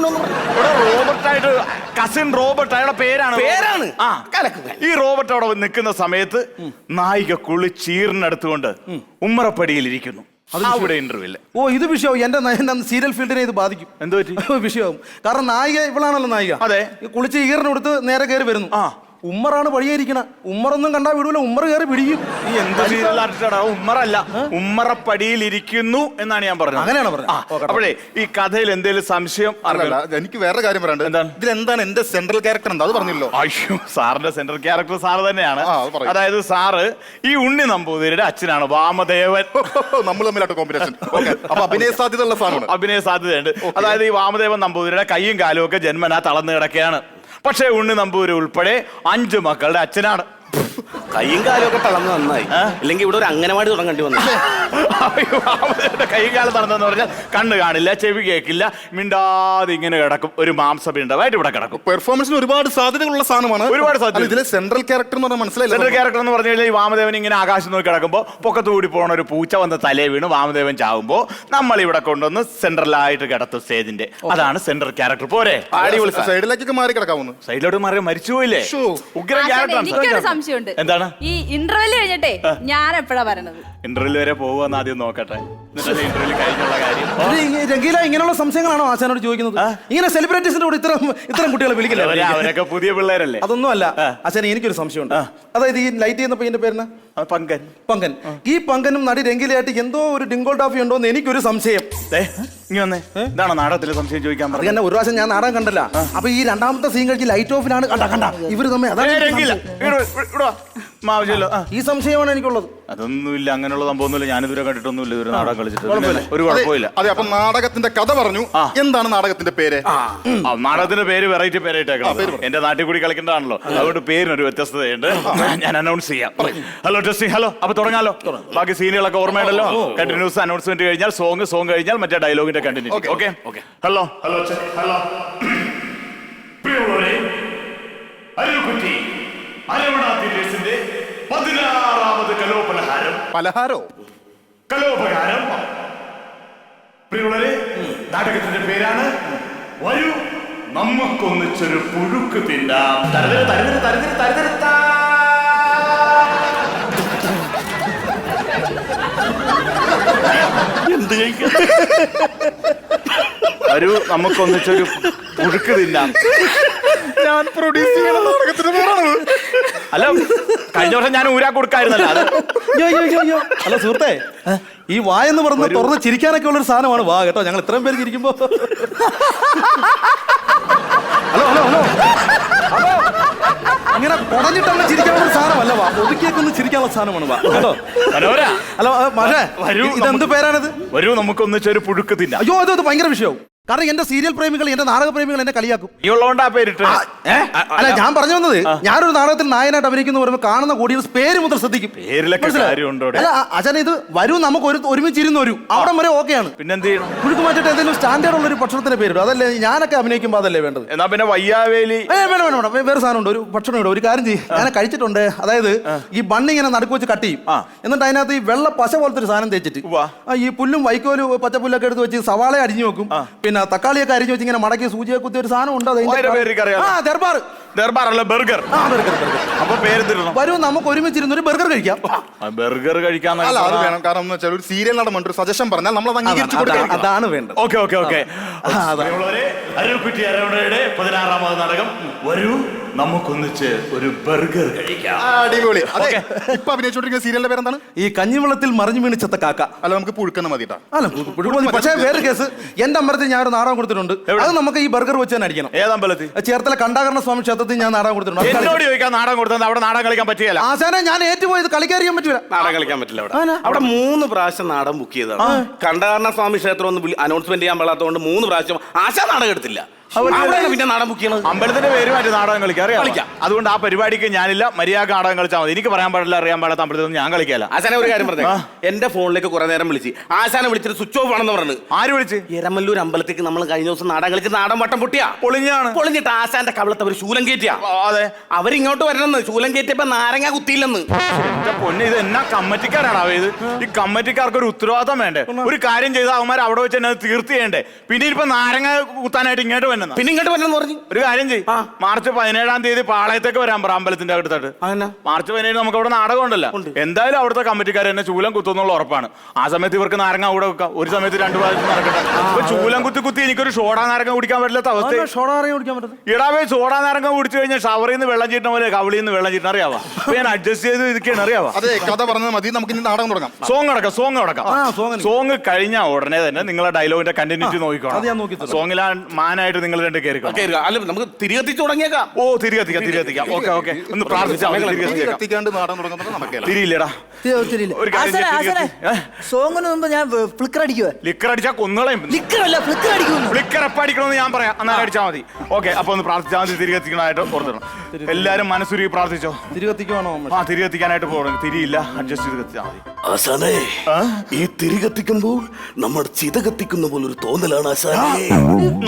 റോബർട്ടായിട്ട് കസിൻ റോബർട്ട് അയാളുടെ പേരാണ്. ആ, ഈ റോബർട്ട് അവിടെ നിൽക്കുന്ന സമയത്ത് നായിക കുളിച്ചീറിനടുത്തുകൊണ്ട് ഉമ്മറപ്പടിയിൽ ഇരിക്കുന്നു. അവിടെ ഇന്റർവ്യൂല്. ഓ, ഇത് വിഷയവും എന്റെ സീരിയൽ ഫീൽഡിനെ ഇത് ബാധിക്കും. എന്ത് പറ്റി? വിഷയവും. കാരണം നായിക ഇവളാണല്ലോ നായിക. അതെ. കുളിച്ച് ഈറിനെടുത്ത് നേരെ കയറി വരുന്നു. ഉമ്മറാണ് പഴിയായിരിക്കണ. ഉമ്മറൊന്നും കണ്ടാ വിടൂല, ഉമ്മർ കയറി പിടിക്കും. ഉമ്മറല്ല, ഉമ്മറപ്പടിയിൽ ഇരിക്കുന്നു എന്നാണ് ഞാൻ പറഞ്ഞത്. അങ്ങനെയാണ് പറഞ്ഞത്. അപ്പോഴേ ഈ കഥയിൽ എന്തെങ്കിലും സംശയം എനിക്ക് വേറെ കാര്യം പറയാണ്ട്. ഇതിലെന്താണ് എന്റെ സെൻട്രൽ ക്യാരക്ടർ എന്താ? അത് പറഞ്ഞല്ലോ. അയ്യോ, സാറിന്റെ സെൻട്രൽ ക്യാരക്ടർ സാറ് തന്നെയാണ്. അതായത് സാറ് ഈ ഉണ്ണി നമ്പൂതിരിയുടെ അച്ഛനാണ്, വാമദേവൻ. നമ്മൾ തമ്മിലായിട്ട് കോമ്പിനേഷൻ. അപ്പൊ അഭിനയ സാധ്യതയുള്ള സാധനമാണ്. അഭിനയ സാധ്യതയുണ്ട്. അതായത് ഈ വാമദേവൻ നമ്പൂതിരിയുടെ കൈയും കാലും ഒക്കെ ജന്മനാ തളർന്നു കിടക്കുകയാണ്. പക്ഷേ ഉണ്ണി നമ്പൂതിരി ഉൾപ്പെടെ 5 മക്കളുടെ അച്ഛനാണ്. കൈയും കാലും ഒക്കെ തളർന്ന് നന്നായി, അല്ലെങ്കിൽ ഇവിടെ ഒരു അംഗനവാടി തുടങ്ങേണ്ടി വന്നു. കൈയും കാലം തളർന്നെന്ന് പറഞ്ഞാൽ കണ്ണ് കാണില്ല, ചെവി കേൾക്കില്ല, മിണ്ടാതെ ഇങ്ങനെ കിടക്കും, ഒരു മാംസപിണ്ഡമായിട്ട് ഇവിടെ കിടക്കും. പെർഫോമൻസിന് ഒരുപാട് സാധ്യതകളുള്ള സാധനമാണ്. ഒരുപാട് സാധ്യത. ഇതിലെ സെൻട്രൽ ക്യാരക്ടർ എന്ന് പറഞ്ഞാൽ മനസ്സിലായില്ല. സെൻട്രൽ ക്യാരക്ടർ എന്ന് പറഞ്ഞു കഴിഞ്ഞാൽ ഈ വാമദേവൻ ഇങ്ങനെ ആകാശം നോക്കി കിടക്കുമ്പോൾ പൊക്കത്ത് കൂടി പോകണ ഒരു പൂച്ച വന്ന് തലേ വീണ് വാമദേവൻ ചാവുമ്പോൾ നമ്മൾ ഇവിടെ കൊണ്ടുവന്ന് സെൻട്രലായിട്ട് കിടത്തും സ്റ്റേജിന്റെ. അതാണ് സെൻട്രൽ ക്യാരക്ടർ. പോരെ? സൈഡിലേക്കൊക്കെ മാറി കിടക്കാവുന്നു. സൈഡിലോട്ട് മാറി മരിച്ചുപോയില്ലേ? ഉഗ്ര ക്യാരക്ടർ. സംശയമുണ്ട്. എന്താണ്? ഈ ഇന്റർവെല് കഴിഞ്ഞിട്ടേ ഞാൻ എപ്പോഴാ പറയണത്? ഇന്റർവെല് വരെ പോവാന്ന് ആദ്യം നോക്കട്ടെ, ഇന്റർവെല് കഴിഞ്ഞുള്ള കാര്യം. രംഗീല, ഇങ്ങനെയുള്ള സംശയങ്ങളാണോ ആശാനോട് ചോദിക്കുന്നത്? ഇങ്ങനെ സെലിബ്രിറ്റീസിന്റെ കൂടെ ഇത്തരം കുട്ടികളെ വിളിക്കില്ല. അവരൊക്കെ പുതിയ പിള്ളേരല്ലേ. അതൊന്നും അല്ല ആശാന, എനിക്കൊരു സംശയമുണ്ട്. അതായത് ഈ ലൈറ്റ് ചെയ്യുന്ന പയ്യന്റെ പേരിന് പങ്കൻ. ഈ പങ്കനും നടി രംഗീലയായിട്ട് എന്തോ ഒരു ഡിങ്കോൾ ടാഫി ഉണ്ടോ എന്ന് എനിക്കൊരു സംശയം. ഇതാണോ നാടകത്തിലെ സംശയം ചോദിക്കാൻ പറഞ്ഞത്? ഒരു പ്രാവശ്യം ഞാൻ നാടകം കണ്ടല്ല. അപ്പൊ ഈ രണ്ടാമത്തെ സീൻ കഴിച്ച് ലൈറ്റ് ഓഫിലാണ് കണ്ട ഇവര് തമ്മിൽ. ഈ സംശയമാണ് എനിക്കുള്ളത്. അതൊന്നുമില്ല, അങ്ങനെയുള്ള സംഭവമൊന്നുമില്ല. ഞാനിതുവരെ കണ്ടിട്ടൊന്നുമില്ല, ഇതൊരു നാടകം കളിച്ചിട്ട് ഒരു കുഴപ്പമില്ല. അതെ, അപ്പൊ നാടകത്തിന്റെ കഥ പറഞ്ഞു. എന്താണ് നാടകത്തിന്റെ പേര്? നാടകത്തിന്റെ പേര് വെറൈറ്റി പേരായിട്ടേക്കണം. എന്റെ നാട്ടിൽ കൂടി കളിക്കേണ്ടതാണല്ലോ, അതുകൊണ്ട് പേരിനൊരു വ്യത്യസ്തതയുണ്ട്. ഞാൻ അനൗൺസ് ചെയ്യാം. Hello testing, hello. അപ്പൊ തുടങ്ങാലോ. ബാക്കി സീനുകളൊക്കെ ഓർമ്മയുണ്ടല്ലോ. കണ്ടിന്യൂസ് അനൗൺസ്മെന്റ് കഴിഞ്ഞാൽ സോങ് കഴിഞ്ഞാൽ മറ്റേ ഡയലോഗിന്റെ continuity. Okay. Hello hello hello. പ്രിയമുള്ളവരെ, അരുക്കുറ്റി അരവണാത്തി ദേശിന്റെ 16ാമത് കലോപഹാരം. പ്രിയമുള്ളവരെ, നാടകത്തിന്റെ പേരാണ് വരൂ നമുക്കൊന്നിച്ചൊരു പുഴുക്ക് തിന്നാം. വരൂ നമുക്കൊന്നിച്ചൊരു പുഴുക്ക് തിന്നാം. ഞാൻ പ്രൊഡ്യൂസ് ചെയ്യുന്ന നാടകത്തിന്റെ പേരാണ്. അല്ല, കഴിഞ്ഞ വർഷം ഞാൻ ഊരാ കൊടുക്കായിരുന്നല്ലോ. അല്ല സുഹൃത്തെ, ഈ വായെന്ന് പറഞ്ഞ് തുറന്ന് ചിരിക്കാനൊക്കെ ഉള്ളൊരു സാധനമാണ് വാ, കേട്ടോ. ഞങ്ങൾ ഇത്രയും പേര് ചിരിക്കുമ്പോ ഹലോ ഹലോ ഹലോ ഹലോ ഇങ്ങനെ കുടഞ്ഞിട്ടൊന്ന് ചിരിക്കാനുള്ള സാധനമല്ല വാ, ഒതുക്കിയൊക്കെ ഒന്ന് ചിരിക്കാനുള്ള സാധനമാണ് വാ, കേട്ടോ. ഹലോ മാഷേ, ഇതെന്ത് പേരാണിത്? വരൂ നമുക്കൊന്നിച്ചൊരു പുഴുക്ക് തിന്നാം. അയ്യോ, അത് ഭയങ്കര വിഷയവും. കാരണം എന്റെ സീരിയൽ പ്രേമികൾ, എന്റെ നാടക പ്രേമികൾ എന്നെ കളിയാക്കും. അല്ല, ഞാൻ പറഞ്ഞു വന്നത്, ഞാനൊരു നാടകത്തിൽ നായനായിട്ട് അഭിനയിക്കുന്ന പറയുമ്പോൾ കാണുന്ന ഓഡിയൻസ് പേര് മുതൽ ശ്രദ്ധിക്കും. അല്ല അച്ഛൻ, ഇത് വരൂ നമുക്ക് ഒരുമിച്ചിരുന്ന് വരും, അവിടെ വരെ ഓക്കെയാണ്. പിന്നെന്ത് ചെയ്യണം? പുഴുക്ക് മാറ്റിട്ട് എന്തെങ്കിലും സ്റ്റാൻഡേർഡ് ഉള്ള ഒരു ഭക്ഷണത്തിന്റെ പേരിടും. അതല്ലേ ഞാനൊക്കെ അഭിനയിക്കുമ്പോൾ അതല്ലേ വേണ്ടത്. എന്നാ പിന്നെ വയ്യാവേലി വേണം. വേറെ സാധനം ഉണ്ട്, ഒരു ഭക്ഷണം ഇടും. ഒരു കാര്യം ചെയ്യും, ഞാൻ കഴിച്ചിട്ടുണ്ട്. അതായത് ഈ ബണ്ണിങ്ങനെ നടുക്ക് വെച്ച് കട്ട് ചെയ്യും, എന്നിട്ട് അതിനകത്ത് ഈ വെള്ള പശ പോലത്തെ ഒരു സാധനം തേച്ചിട്ട് ഈ പുല്ലും വൈക്കോലും പച്ചപ്പുല്ലൊക്കെ എടുത്ത് വെച്ച് സവാള അരിഞ്ഞു വെക്കും. പിന്നെ തക്കാളിയൊക്കെ അരിഞ്ഞു വെച്ച് ഇങ്ങനെ മടക്കി സൂചിയെ കുത്തിയ ഒരു സാധനം ഉണ്ട്. വരൂ നമുക്ക് ഒരുമിച്ചിരുന്ന് ഒരു ബർഗർ കഴിക്കാം. ബർഗർ കഴിക്കാൻ അത് വേണം. കാരണം ഒരു സീരിയൽ നടൻ ഒരു സജഷൻ പറഞ്ഞാൽ നമ്മൾ അംഗീകരിച്ചു കൊടുക്കാം. അതാണ് വേണ്ടത്. ഓക്കെ. അരുക്കുറ്റി അരവണയുടെ 16ാമത് നാടകം വരൂ നമുക്കൊന്നിച്ച് ഒരു ബർഗർ കഴിക്കാം. അടിപൊളി. അതെ, ഇപ്പൊ അഭിനയിച്ചോണ്ടിരിക്കുന്ന സീരിയലിന്റെ പേരെന്താണ്? ഈ കഞ്ഞിവെള്ളത്തിൽ മറിഞ്ഞു വീണ് ചത്ത കാക്ക. അല്ല, നമുക്ക് പുഴുക്കുന്ന മതിട്ടാ. അല്ല മതി. പക്ഷേ വേറെ കേസ്, എന്റെ അമ്പലത്തിൽ ഞാൻ ഒരു നാടകം കൊടുത്തിട്ടുണ്ട്. അത് നമുക്ക് ഈ ബർഗർ വെച്ച് തന്നെ അടിക്കണം. ഏതമ്പലത്തിൽ? ചേർത്തല കണ്ടാകരണ സ്വാമി ക്ഷേത്രത്തിൽ ഞാൻ നാടകം കൊടുത്തിട്ടുണ്ട്. എന്നോട് ചോദിക്കാൻ നാടകം കൊടുത്തത് അവിടെ നാടകം കളിക്കാൻ പറ്റിയല്ല. ആശാനെ ഞാൻ ഏറ്റുപോയത് കളിക്കാറിയാൻ പറ്റൂല. നാടകം കളിക്കാൻ പറ്റില്ല അവിടെ 3 പ്രാവശ്യം നാടകം ബുക്ക് ചെയ്തതാണ്. കണ്ടാരണ സ്വാമി ക്ഷേത്രം ഒന്ന് അനൗൺസ്മെന്റ് ചെയ്യാൻ പാടാത്തതുകൊണ്ട് 3 പ്രാവശ്യം ആശാ നാടകം എടുത്തില്ല. പിന്നെ നാടകം ബുക്ക് ചെയ്യണം. അമ്പലത്തിന്റെ പേര് മാറ്റി നാടകം കളിക്കാം. അതുകൊണ്ട് ആ പരിപാടിക്ക് ഞാനില്ല. മര്യാദ നാടകം കളിച്ചാൽ മതി. എനിക്ക് പറയാൻ പാടില്ല, അറിയാൻ പാടാത്ത അമ്പലത്തിൽ ഞാൻ കളിക്കാല്ല. ആശാനെ ഒരു കാര്യം പറഞ്ഞു, എന്റെ ഫോണിലേക്ക് കുറെ നേരം വിളിച്ച് ആശാനെ വിളിച്ചിട്ട് സ്വിച്ച് ഓഫ് ആണെന്ന് പറഞ്ഞു. ആര് വിളിച്ച്? എരമല്ലൂർ അമ്പലത്തേക്ക് നമ്മൾ കഴിഞ്ഞ ദിവസം നാടകം കളിച്ച് നാടൻ വട്ടം പൊട്ടിയാ പൊളിഞ്ഞിട്ട് ആശാന്റെ കവളത്ത് അവർ ശൂലം കയറ്റിയാ. അതെ, അവരിങ്ങോട്ട് വരണമെന്ന്. ശൂലം കയറ്റിയപ്പോ നാരങ്ങ കുത്തിയില്ലെന്ന്. പൊന്നെ, ഇത് എന്നാ കമ്മിറ്റിക്കാരാണ് ഇത്? ഈ കമ്മിറ്റിക്കാർക്ക് ഒരു ഉത്തരവാദിത്തം വേണ്ടേ? ഒരു കാര്യം ചെയ്ത അവന്മാർ അവിടെ വെച്ച് തന്നെ തീർത്ത് ചെയ്യണ്ടേ? പിന്നെ ഇപ്പൊ നാരങ്ങ കുത്താനായിട്ട് ഇങ്ങോട്ട് വരണം. പിന്നെ ഇങ്ങോട്ട് വരണമെന്ന് പറഞ്ഞു. ഒരു കാര്യം ചെയ്യും, മാർച്ച് 17-ാം തീയതി പാളയത്തേക്ക് വരാൻ പറ അമ്പലത്തിന്റെ അടുത്തായിട്ട്. മാർച്ച് 17 നമുക്ക് അവിടെ നാടകം ഉണ്ടല്ലോ. എന്തായാലും അവിടുത്തെ കമ്മിറ്റിക്കാർ എന്നെ ചൂലം കുത്തുന്നുള്ള ഉറപ്പാണ്. ആ സമയത്ത് ഇവർക്ക് നാരങ്ങ അവിടെ വെക്കാം. ഒരു സമയത്ത് 2 പ്രാവശ്യം നടക്കട്ടെ. അപ്പൊ ചൂലം കുത്തി എനിക്കൊരു സോഡാ നാരങ്ങ കുടിക്കാൻ പറ്റില്ലാത്ത അവസ്ഥ. ഇടാവേ സോഡാ നാരങ്ങ കുടിച്ചു കഴിഞ്ഞാൽ ഷവറിൽ നിന്ന് വെള്ളം ചീട്ടുന്ന പോലെ കവിളിൽ നിന്ന് വെള്ളം ചീട്ടണ അറിയാവാ. അപ്പൊ ഞാൻ അഡ്ജസ്റ്റ് ചെയ്ത് ഇരിക്കുകയാണ്, അറിയാവാ. അതെ, കഥ പറഞ്ഞത് മതി. നമുക്ക് ഇനി നാടകം തുടങ്ങാം. സോങ് കഴിഞ്ഞ ഉടനെ തന്നെ നിങ്ങളെ ഡയലോഗിന്റെ കണ്ടിന്യൂറ്റി നോക്കിക്കോണം. സോങ്ങിലാ മാനായിട്ട് നിങ്ങൾ 2 കയറിക്കോ. അല്ല, നമുക്ക് തിരികെത്തിച്ചു തുടങ്ങിയേക്കാം. ഓ, തിരികെത്തിക്കാം. ഓക്കെ. ഒന്ന് പ്രാർത്ഥിച്ചാൽ നാടകം തുടങ്ങുന്നത് നടക്കില്ല. തിരിയില്ലടാ. ഒരു സോങ്ങിന് മുമ്പ് ഞാൻ ഫ്ലിക്കർ അടിക്കുവോ? ലിക്കർ അടിച്ചാൽ കൊന്നുകളയും. ഫ്ലിക്കർ എപ്പ അടിക്കണമെന്ന് ഞാൻ പറയാം, അന്നേരം അടിച്ചാൽ മതി. ഓക്കെ, അപ്പൊ ഒന്ന് പ്രാർത്ഥിച്ചാൽ മതി. തിരികെത്തിക്കണായിട്ട് ഓർത്തിടണം. എല്ലാരും മനസ്സുരുകി പ്രാർത്ഥിച്ചോ. തിരികെത്തിക്കാനായിട്ട് പോകണം. തിരിയില്ല, അഡ്ജസ്റ്റ് ചെയ്ത് കത്തിച്ചാൽ മതി. ആശാനെ, ഈ തിരികെത്തിക്കുമ്പോൾ നമ്മൾ ചിത കത്തിക്കുന്ന പോലെ ഒരു തോന്നലാണ് ആശാനെ.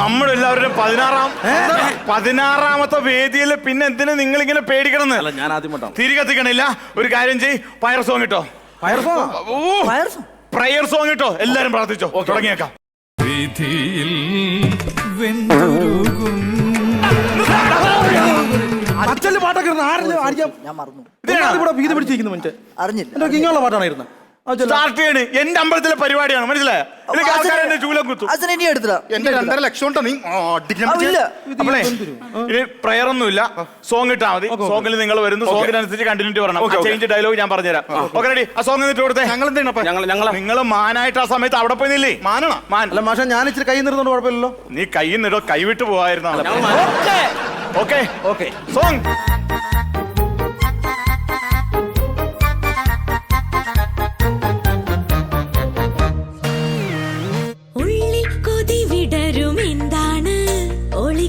നമ്മളെല്ലാവരും 16-ാമത്തെ വേദിയിൽ പിന്നെ എന്തിനു നിങ്ങൾ ഇങ്ങനെ പേടിക്കണമെന്ന്? ഞാൻ ആദ്യം തിരികെത്തിക്കണില്ല. ഒരു കാര്യം ചെയ്, ഫയർ സോങ് ഇട്ടോ. പ്രയർ സോങ് ഇട്ടോ. എല്ലാരും പ്രാർത്ഥിച്ചോ. തുടങ്ങിയേക്കാം. വിധിയിൽ വെന്തുരുകും അച്ഛന്റെ പാട്ടൊക്കെ ഞാൻ മറന്നു. ഭീതി പിടിച്ചിരിക്കുന്നു മറ്റേ അറിഞ്ഞില്ല. എന്റെ ഇങ്ങനെയുള്ള പാട്ടാണ് സ്റ്റാർട്ട് ചെയ്യണേ. എന്റെ അമ്പലത്തിലെ പരിപാടിയാണ്, മനസ്സിലായോ? ചൂലം കുത്തും. അച്ഛൻ ഇനി എടുത്തില്ല. എന്റെ 2.5 ലക്ഷം ഉണ്ടോ നീ ഇനി പ്രയർ ഒന്നുമില്ല. സോങ് ഇട്ടാ മതി. സോങ്ങിൽ നിങ്ങൾ വരുന്നു. സോങ്ങിനനുസരിച്ച് കണ്ടിന്യൂറ്റി പറയണം. ചേഞ്ച് ഡയലോഗ് ഞാൻ പറഞ്ഞുതരാം. Okay, ready? ആ സോങ് എന്നിട്ട് കൊടുത്തേ. നിങ്ങൾ മാനായിട്ട് ആ സമയത്ത് അവിടെ പോയില്ലേ? അല്ല മാഷ, ഞാൻ ഇച്ചിരി കൈ നിർന്നുകൊണ്ട് കുഴപ്പമില്ലല്ലോ. നീ കൈ നിടോ, കൈവിട്ട് പോവായിരുന്നു. Okay, song.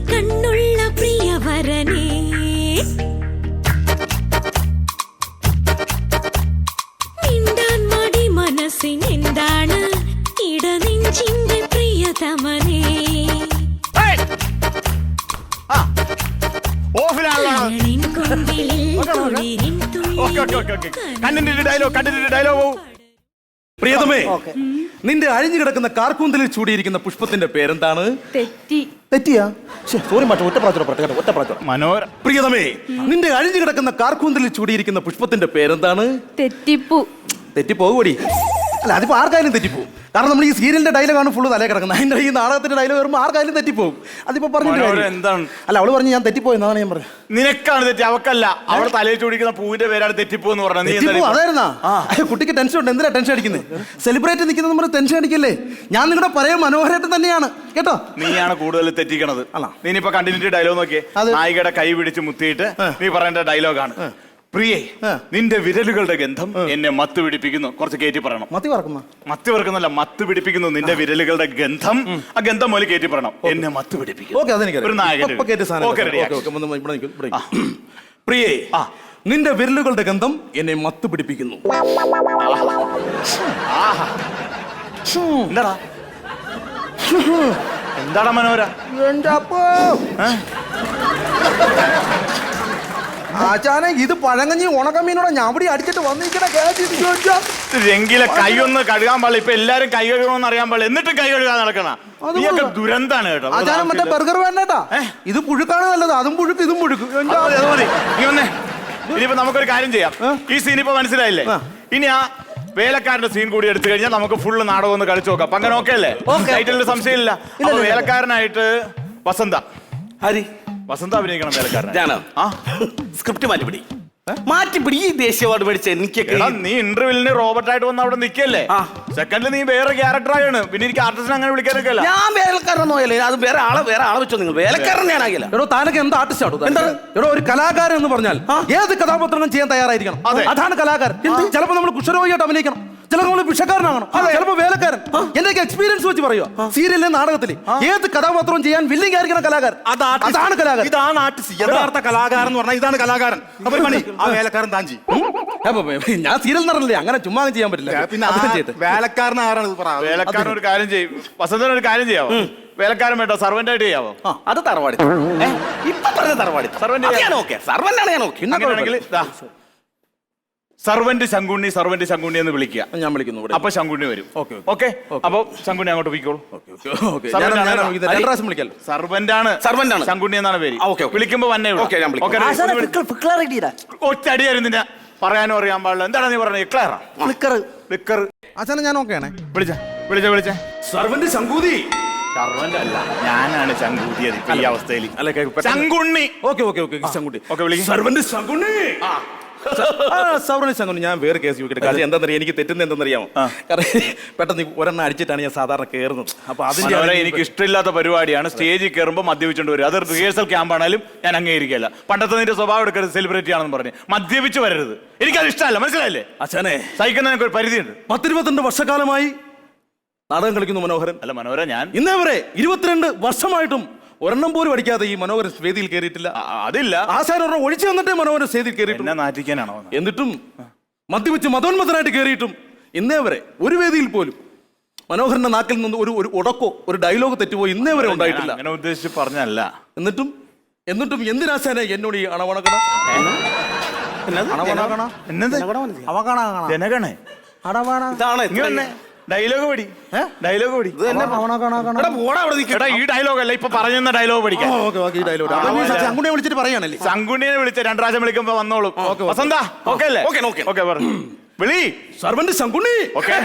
കണ്ണുള്ള പ്രിയവരനേ, മിണ്ടാൻ മടി മനസ്സിനെന്താണ് ഇടനെഞ്ചിന്റെ പ്രിയതമനേ. പ്രിയതമേ, നിന്റെ അഴിഞ്ഞു കിടക്കുന്ന കാർക്കൂന്തലിൽ ചൂടിയിരിക്കുന്ന പുഷ്പത്തിന്റെ പേരെന്താണ്? തെറ്റിയാ? സോറി മാറ്റം, ഒറ്റ പ്രാവശ്യം. മനോഹര. പ്രിയതമേ, നിന്റെ അഴിഞ്ഞു കിടക്കുന്ന കാർക്കൂന്തലിൽ ചൂടിയിരിക്കുന്ന പുഷ്പത്തിന്റെ പേരെന്താണ്? തെറ്റിപ്പോകൂടി. അല്ല, അതിപ്പോ ആർക്കായാലും തെറ്റിപ്പോവും. കാരണം നമ്മൾ ഈ സീരിയലിന്റെ ഡയലോഗാണ് ഫുള്ള് തലേ കിടക്കുന്നത്. അതിന്റെ ഈ നാടകത്തിന്റെ ഡയലോഗ് വരുമ്പോൾ ആർക്കായാലും തെറ്റിപ്പോവും. അതിപ്പോ പറഞ്ഞിട്ട് എന്താണ്? അല്ല, അവള് പറഞ്ഞു ഞാൻ തെറ്റിപ്പോയെന്നാണ് ഞാൻ പറഞ്ഞത്. നിനക്കാണ് തെറ്റി, അവക്കല്ല. അവളെ തലയിൽ ചൂടിക്കുന്ന പൂവിന്റെ പേരാണ് തെറ്റിപ്പോന്ന് പറഞ്ഞത്. അതായിരുന്നാ? കുട്ടിക്ക് ടെൻഷൻ ഉണ്ട്. എന്തിനാ ടെൻഷൻ അടിക്കുന്നത്? സെലിബ്രേറ്റ് നിൽക്കുന്നത് നമ്മൾ ടെൻഷൻ അടിക്കല്ലേ? ഞാൻ നിങ്ങളുടെ പഴയ മനോഹരമായിട്ട് തന്നെയാണ് കേട്ടോ. നീയാണ് കൂടുതൽ തെറ്റിക്കണത്. നീ ഇപ്പൊ കണ്ടിന്യൂറ്റി ഡയലോഗ് നോക്കിയേ. നായികയുടെ കൈ പിടിച്ച് മുത്തിയിട്ട് നീ പറയേണ്ട ഡയലോഗാണ്. പ്രിയേ, നിന്റെ വിരലുകളുടെ ഗന്ധം എന്നെ മത്ത് പിടിപ്പിക്കുന്നു. കുറച്ച് കയറ്റി പറയണം. മത്തി വറക്കുന്നല്ല, മത്ത് പിടിപ്പിക്കുന്നു. നിന്റെ വിരലുകളുടെ ഗന്ധം, ആ ഗന്ധം പോലെ കയറ്റി പറയണം. എന്നെ മത്ത് പിടിപ്പിക്കുന്നു. ഒരു നായകൻ. പ്രിയേ, നിന്റെ വിരലുകളുടെ ഗന്ധം എന്നെ മത്ത് പിടിപ്പിക്കുന്നു. എന്താടാ മനോഹര? ആചാനെ, ഇത് പഴങ്ങഞ്ഞി ഉണക്കമീനോടെ ഞാൻ ഇവിടെ അടിച്ചിട്ട് വന്നിരിക്കണ രംഗിലെ കൈ ഒന്ന് കഴുകാൻ പാടില്ല. ഇപ്പൊ എല്ലാരും കൈ കഴുകണമെന്ന് അറിയാൻ പാടില്ല, എന്നിട്ടും കൈ കഴുകാൻ നടക്കണ ദുരന്താണ് കേട്ടോ. ആചാരം മറ്റേ ബർഗർ വേണ്ടേട്ടാ. ഇത് പുഴുക്കാണ് നല്ലത്. അതും പുഴുക്ക്, ഇതും പുഴുക്ക്. ഇനിയിപ്പോ നമുക്കൊരു കാര്യം ചെയ്യാം. ഈ സീൻ ഇപ്പൊ മനസ്സിലായില്ലേ? ഇനി ആ വേലക്കാരന്റെ സീൻ കൂടി എടുത്തു കഴിഞ്ഞാൽ നമുക്ക് ഫുള്ള് നാടകം ഒന്ന് കളിച്ചു നോക്കാം. അങ്ങനെ ഓക്കെ അല്ലേ? ടൈറ്റിലിന് സംശയമില്ല. വേലക്കാരനായിട്ട് വസന്ത. വസന്ത അഭിനയിക്കണം വേലക്കാരൻ. ഞാനോ സ്ക്രിപ്റ്റ് മാറ്റിപ്പിടി മാറ്റിപ്പിടി. ഈ ദേശീയ അവാർഡ് മേടിച്ച എനിക്കൊക്കെ നീ ഇന്റർവ്യൂവിന് റോബർട്ടായിട്ട് വന്ന് അവിടെ നിൽക്കല്ലേ. സെക്കൻഡിൽ നീ വേറെ ക്യാരക്ടറാണ്. പിന്നെ എനിക്ക് ആർട്ടിസ്റ്റിനെ അങ്ങനെ വിളിക്കാനൊക്കെ അല്ല. ഞാൻ വേലക്കാരനോ അല്ലേ, അത് വേറെ ആളെ വെച്ചോ നിങ്ങൾ. വേലക്കാരൻ ഞാനാകില്ല. എടോ താനൊക്കെ എന്താ ആർട്ടിസ്റ്റ് ആണോ? എന്താണ് എടോ ഒരു കലാകാരൻ എന്ന് പറഞ്ഞാൽ ഏത് കഥാപാത്രങ്ങളും ചെയ്യാൻ തയ്യാറായിരിക്കണം. അതാണ് കലാകാരൻ. ചിലപ്പോൾ നമ്മൾ കുഷ്ഠരോഗിയായിട്ട് അഭിനയിക്കണം, ചിലപ്പോൾ നമ്മൾ ഭിക്ഷക്കാരനാകണം, ചിലപ്പോൾ വേലക്കാരൻ. എന്റെയൊക്കെ എക്സ്പീരിയൻസ് വെച്ച് പറയുക, സീരിയലിലെ നാടകത്തിൽ ഏത് കഥാപാത്രവും ചെയ്യാൻ വില്ലിംഗ് ആയിരിക്കണം കലാകാരൻ. അതാണ് കലാകാരൻ. ഇതാണ് ആർട്ടിസ്റ്റ്. യഥാർത്ഥ കലാകാരൻ എന്ന് പറഞ്ഞാൽ ഇതാണ് കലാകാരൻ. അപ്പൊ ഒരു പണി, ആ വേലക്കാരൻ താൻ ചെയ്യും. ഞാൻ സീരിയൽ നടന്നില്ലേ, അങ്ങനെ ചുമ്മാ ചെയ്യാൻ പറ്റില്ല. പിന്നെ വേലക്കാരൻ ആരാണ്? വേലക്കാരൻ ഒരു കാര്യം ചെയ്യും, വസന്തൻ ഒരു കാര്യം ചെയ്യാവോ? വേലക്കാരൻ വേണ്ടോ, സർവന്റ് ആയിട്ട് ചെയ്യാവോ? അത് തറവാടി. ഇപ്പൊ പറഞ്ഞ തറവാടി. സർവന്റാണ് ഞാൻ ഓക്കെ. അങ്ങനെയാണെങ്കിൽ സർവന്റ് ശങ്കുണ്ണി, സർവന്റ് ശങ്കുണ്ണി എന്ന് വിളിക്കുക. ഞാൻ വിളിക്കുന്നു. അപ്പൊ ശങ്കുണ്ണി വരും. ഓക്കെ. അപ്പൊ ശങ്കുണ്ണി അങ്ങോട്ട് പോയിക്കോളൂ. സർവന്റ് ആണ് ശങ്കുണ്ണി എന്നാണ് പേര്. വിളിക്കുമ്പോ വന്നേ ഒറ്റടിയായിരുന്നു നിന്നെ പറയാനും അറിയാൻ പാടില്ല. എന്താണ് നീ പറഞ്ഞത്? ആശാനെ ഞാൻ ഓക്കെയാണേ. വിളിച്ച സർവന്റ് ശങ്കൂതി. സർവന്റ് അല്ല, ഞാനാണ് ശങ്കൂതിയത് ഈ അവസ്ഥയിൽ. ശങ്കുണ്ണി. സർവന്റ് ശങ്കുണ്ണി. സൗറണി ശങ്കുണ്ണി. ഞാൻ വേറെ കേസ് ചോദിക്കട്ടെ. കാര്യം എന്താണെന്നറിയാം, എനിക്ക് തെറ്റുന്ന എന്തെന്നറിയാമോ? കാരണം പെട്ടെന്ന് ഒരെണ്ണം അടിച്ചിട്ടാണ് ഞാൻ സാധാരണ കയറുന്നത്. അപ്പൊ അതിന്റെ എനിക്ക് ഇഷ്ടമില്ലാത്ത പരിപാടിയാണ്. സ്റ്റേജിൽ കയറുമ്പോൾ മദ്യപിച്ചുകൊണ്ട് വരും. അത് റിഹേഴ്സൽ ക്യാമ്പ് ആണെങ്കിലും ഞാൻ അംഗീകരിക്കില്ല. പണ്ടത്തെ നിന്റെ സ്വഭാവം എടുക്കരുത്, സെലിബ്രിറ്റി ആണെന്ന് പറഞ്ഞ് മദ്യപിച്ച് വരരുത്. എനിക്കത് ഇഷ്ടമല്ല, മനസ്സിലായില്ലേ? അച്ഛനെ സഹിക്കുന്നതിനൊക്കെ ഒരു പരിധിയുണ്ട്. 10-22 വർഷക്കാലമായി നാടകം കളിക്കുന്നു മനോഹരൻ. അല്ല മനോഹരൻ, ഞാൻ ഇന്നേ വരെ 22 വർഷമായിട്ടും ഒരെണ്ണം പോലും അടിക്കാതെ ഈ മനോഹരൻ വേദിയിൽ കയറിയിട്ടില്ല. അതില്ല, ആശാൻ ഒരെണ്ണം ഒഴിച്ചു വന്നിട്ടേ മനോഹരൻ വേദിയിൽ കയറിയിട്ടുണ്ട്. നാറ്റിക്കാനാണോ? എന്നിട്ടും മദ്യപിച്ച് മതോന്മതനായിട്ട് കയറിയിട്ടും ഇന്നേ വരെ ഒരു വേദിയിൽ പോലും മനോഹരന്റെ നാക്കിൽ നിന്ന് ഒരു ഉടക്കോ ഒരു ഡയലോഗ് തെറ്റുപോയി ഇന്നേ വരെ ഉണ്ടായിട്ടില്ല. അങ്ങനെ ഉദ്ദേശിച്ച് പറഞ്ഞല്ല. എന്നിട്ടും എന്തിനാശാനെ എന്നോട് ഈ അണവണക്കണ? ഡയലോഗ് പടി. ഈ ഡയലോഗ് അല്ല, ഇപ്പൊ പറഞ്ഞ ഡയലോഗ് പഠിക്കാം. ശങ്കുണ്ണിയെ വിളിച്ചിട്ട് പറയാനല്ലേ? ശങ്കുണ്ണിയെ വിളിച്ച 2 പ്രാവശ്യം വിളിക്കുമ്പോ വന്നോളൂ. വസന്ത ഓക്കെ അല്ലേ? ഓക്കെ പറഞ്ഞു. വിളി സർവന്റ് ശങ്കുണ്ണി. ഓക്കെ.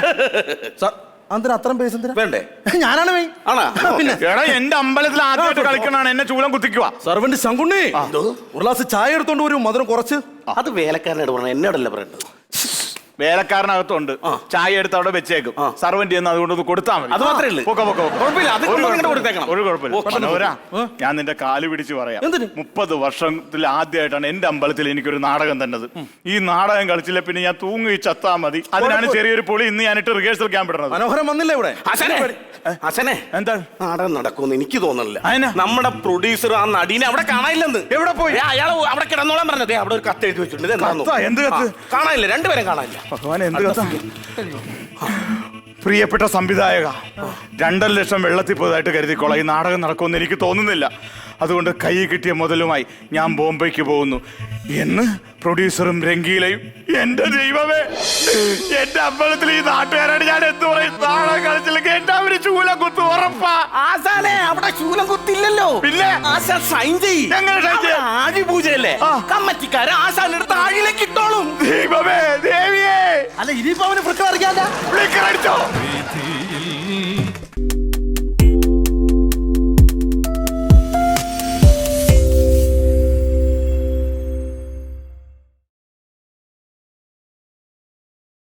അത്രയും പേസ് വേണ്ടേ? ഞാനാണ് പിന്നെ എന്റെ അമ്പലത്തിൽ ആദ്യമായിട്ട് കളിക്കണാണ്, എന്നെ ചൂലം കുത്തിക്കുക. സർവന്റ് ശങ്കുണ്ണി ഒരു ഗ്ലാസ് ചായ എടുത്തോണ്ട് വരും, മധുരം കുറച്ച്. അത് വേലക്കാരനോട് പറഞ്ഞു, എന്നോടല്ല പറയേണ്ടത്. വേലക്കാരനകത്തുണ്ട്, ചായ എടുത്ത് അവിടെ വെച്ചേക്കും. സർവന്റ് എന്ന് അതുകൊണ്ട് കൊടുത്താൽ മതി. അത് മാത്രമേ ഉള്ളൂ. ഒരു കുഴപ്പമില്ല. ഞാൻ നിന്റെ കാല് പിടിച്ച് പറയാം. 30 വർഷത്തിൽ ആദ്യമായിട്ടാണ് എന്റെ അമ്പലത്തിൽ എനിക്കൊരു നാടകം തന്നത്. ഈ നാടകം കളിച്ചില്ല പിന്നെ ഞാൻ തൂങ്ങി ചത്താ മതി. അതിനാണ് ചെറിയൊരു പൊളി ഇന്ന് ഞാനിട്ട് റിഹേഴ്സൽ ക്യാമ്പ് ഇടുന്നത്. മനോഹരം വന്നില്ല ഇവിടെ? അച്ഛനെ എന്താ നാടകം നടക്കുമെന്ന് എനിക്ക് തോന്നുന്നില്ല. നമ്മുടെ പ്രൊഡ്യൂസർ ആ നടീനെ അവിടെ കാണാനില്ലെന്ന്. എവിടെ പോയി? അയാൾ അവിടെ കിടന്നോളാൻ പറഞ്ഞത്. അവിടെ ഒരു കത്ത് എഴുതി വെച്ചിട്ടുണ്ട്. എന്ത് കത്ത്? കാണാനില്ല, രണ്ടുപേരും കാണാനില്ല. ഭഗവാനെ, എന്ത് കത്താ? പ്രിയപ്പെട്ട സംവിധായക, 2.5 ലക്ഷം വെള്ളത്തിൽ പോയതായിട്ട് കരുതിക്കോളാം. ഈ നാടകം നടക്കുമെന്ന് എനിക്ക് തോന്നുന്നില്ല. അതുകൊണ്ട് കൈ കിട്ടിയ മുതലുമായി ഞാൻ ബോംബെക്ക് പോകുന്നു എന്ന് പ്രൊഡ്യൂസറും രംഗീലയും. എന്റെ ദൈവമേ, എന്റെ അമ്പലത്തിൽ ഈ നാട്ടുകാരാണ് ഞാൻ എന്ത് പറയും? നാടകം കളിച്ചില്ലെങ്കിൽ എന്റെ അവര് ചൂലം കുത്തു ഉറപ്പാ. ആശാനെ അവിടെ ചൂലം കുത്തില്ലല്ലോ. പിന്നെ ആശാൻ സൈൻ ചെയ്യും. എങ്ങനെ സൈൻ ചെയ്യും? ആഴി പൂജയല്ലേ, കമ്മറ്റിക്കാരെ ആശാൻ എടുത്ത് ആഴിലേക്ക് ഇട്ടോളും. ദൈവമേ, ദേവിയേ. അല്ല ഇനിയിപ്പോ അവന് ഫ്ലിക്കർ അറിയാല്ല. ഫ്ലിക്കർ അടിച്ചോ?